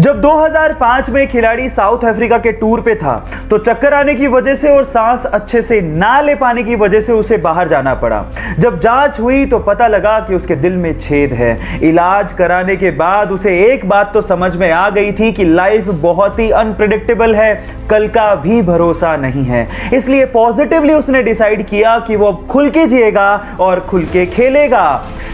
जब 2005 में खिलाड़ी साउथ अफ्रीका के टूर पे था तो चक्कर आने की वजह से और सांस अच्छे से ना ले पाने की वजह से उसे बाहर जाना पड़ा। जब जांच हुई तो पता लगा कि उसके दिल में छेद है। इलाज कराने के बाद उसे एक बात तो समझ में आ गई थी कि लाइफ बहुत ही अनप्रेडिक्टेबल है, कल का भी भरोसा नहीं है। इसलिए पॉजिटिवली उसने डिसाइड किया कि वो अब खुल के जिएगा और खुल के खेलेगा।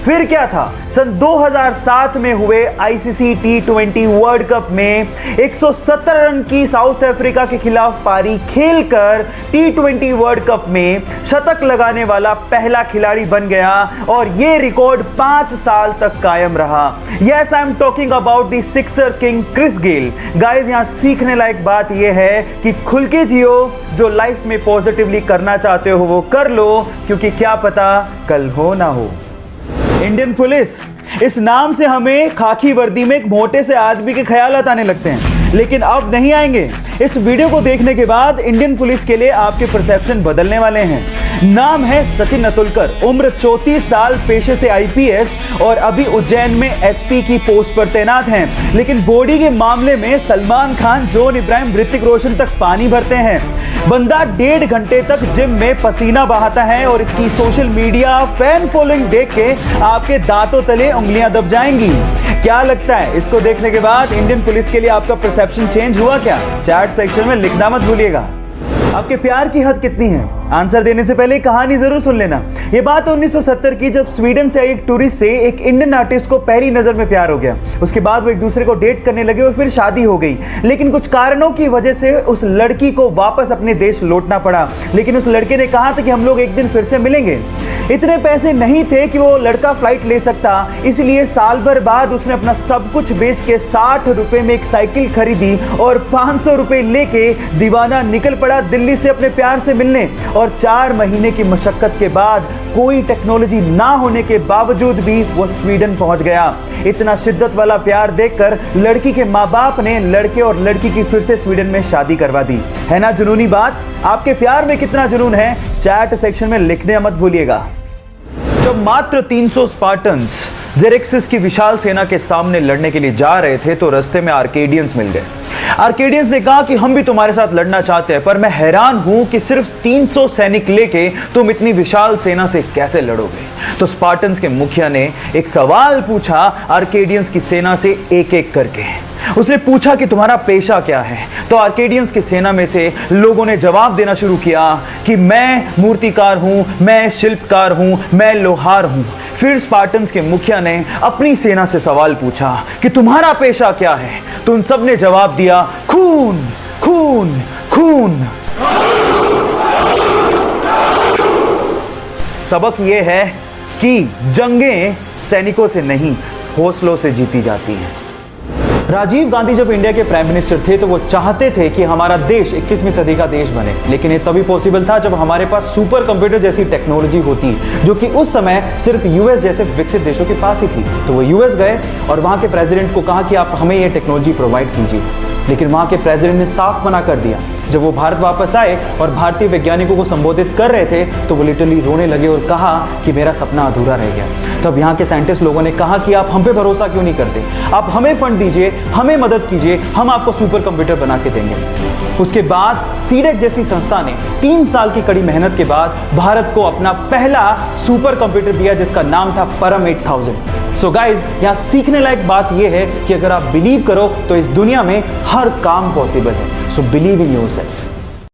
फिर क्या था, सन 2007 में हुए आईसीसी टी20 वर्ल्ड कप में 170 रन की साउथ अफ्रीका के खिलाफ पारी खेलकर टी20 वर्ल्ड कप में शतक लगाने वाला पहला खिलाड़ी बन गया और यह रिकॉर्ड 5 साल तक कायम रहा। Yes, I am talking about the sixer king Chris Gayle. Guys, यहां सीखने लायक बात यह है कि खुल के जियो, जो लाइफ में पॉजिटिवली करना चाहते हो वो कर लो, क्योंकि क्या पता कल हो ना हो। इंडियन पुलिस, इस नाम से हमें खाकी वर्दी में एक मोटे से आदमी के ख्यालात आने लगते हैं, लेकिन अब नहीं आएंगे। इस वीडियो को देखने के बाद इंडियन पुलिस के लिए आपके परसेप्शन बदलने वाले हैं। नाम है सचिन अतुलकर, उम्र 34 साल, पेशे से आईपीएस और अभी उज्जैन में एसपी की पोस्ट पर तैनात हैं। लेकिन बॉडी के मामले में सलमान खान, जॉन इब्राहिम, ऋतिक रोशन तक पानी भरते हैं। बंदा 1.5 घंटे तक जिम में पसीना बहाता है और इसकी सोशल मीडिया फैन फॉलोइंग देख के आपके दांतों तले उंगलियां दब जाएंगी। क्या लगता है, इसको देखने के बाद इंडियन पुलिस के लिए आपका परसेप्शन चेंज हुआ क्या? चैट सेक्शन में लिखना मत भूलिएगा। आपके प्यार की हद कितनी है? आंसर देने से पहले कहानी जरूर सुन लेना। यह बात 1970 की, जब स्वीडन से आई एक टूरिस्ट से एक इंडियन आर्टिस्ट को पहली नजर में प्यार हो गया। उसके बाद वो एक दूसरे को डेट करने लगे और फिर शादी हो गई। लेकिन कुछ कारणों की वजह से उस लड़की को वापस अपने देश लौटना पड़ा। लेकिन उस लड़के ने कहा था कि हम लोग एक दिन फिर से मिलेंगे। इतने पैसे नहीं थे कि वो लड़का फ्लाइट ले सकता, इसलिए साल भर बाद उसने अपना सब कुछ बेच के 60 रुपए में एक साइकिल खरीदी और 500 रुपए लेके दीवाना निकल पड़ा दिल्ली से अपने प्यार से मिलने। और 4 महीने की मशक्कत के बाद, कोई टेक्नोलॉजी ना होने के बावजूद भी वो स्वीडन पहुंच गया। इतना शिद्दत वाला प्यार देखकर लड़की के माँ बाप ने लड़के और लड़की की फिर से स्वीडन में शादी करवा दी। है ना जुनूनी बात? आपके प्यार में कितना जुनून है, चैट सेक्शन में लिखने मत भूलिएगा। जब मात्र 300 स्पार्टन्स जेरेक्सिस की विशाल सेना के सामने लड़ने के लिए जा रहे थे तो रास्ते में आर्केडियंस मिल गए। आर्केडियंस ने कहा कि हम भी तुम्हारे साथ लड़ना चाहते हैं, पर मैं हैरान हूं कि सिर्फ 300 सैनिक लेके तुम इतनी विशाल सेना से कैसे लड़ोगे। तो स्पार्टन्स के मुखिया ने एक सवाल पूछा आर्केडियंस की सेना से एक एक करके। उसने पूछा कि तुम्हारा पेशा क्या है? तो आर्केडियंस की सेना में से लोगों ने जवाब देना शुरू किया कि मैं मूर्तिकार हूं, मैं शिल्पकार हूं, मैं लोहार हूं। फिर स्पार्टन्स के मुखिया ने अपनी सेना से सवाल पूछा कि तुम्हारा पेशा क्या है? तो उन सब ने जवाब दिया, खून, खून, खून। सबक यह है कि जंगें सैनिकों से नहीं, हौसलों से जीती जाती हैं। राजीव गांधी जब इंडिया के प्राइम मिनिस्टर थे तो वो चाहते थे कि हमारा देश 21वीं सदी का देश बने, लेकिन ये तभी पॉसिबल था जब हमारे पास सुपर कंप्यूटर जैसी टेक्नोलॉजी होती, जो कि उस समय सिर्फ यूएस जैसे विकसित देशों के पास ही थी। तो वो यूएस गए और वहां के प्रेसिडेंट को कहा कि आप हमें ये टेक्नोलॉजी प्रोवाइड कीजिए। लेकिन वहां के प्रेसिडेंट ने साफ मना कर दिया। जब वो भारत वापस आए और भारतीय वैज्ञानिकों को संबोधित कर रहे थे तो वो लिटरली रोने लगे और कहा कि मेरा सपना अधूरा रह गया। तब यहाँ के साइंटिस्ट लोगों ने कहा कि आप हम पे भरोसा क्यों नहीं करते, आप हमें फंड दीजिए, हमें मदद कीजिए, हम आपको सुपर कंप्यूटर बना के देंगे। उसके बाद सीडेक जैसी संस्था ने 3 साल की कड़ी मेहनत के बाद भारत को अपना पहला सुपर कंप्यूटर दिया, जिसका नाम था परम 8000। सो गाइज, यहाँ सीखने लायक बात यह है कि अगर आप बिलीव करो तो इस दुनिया में हर काम पॉसिबल है। So believe in yourself.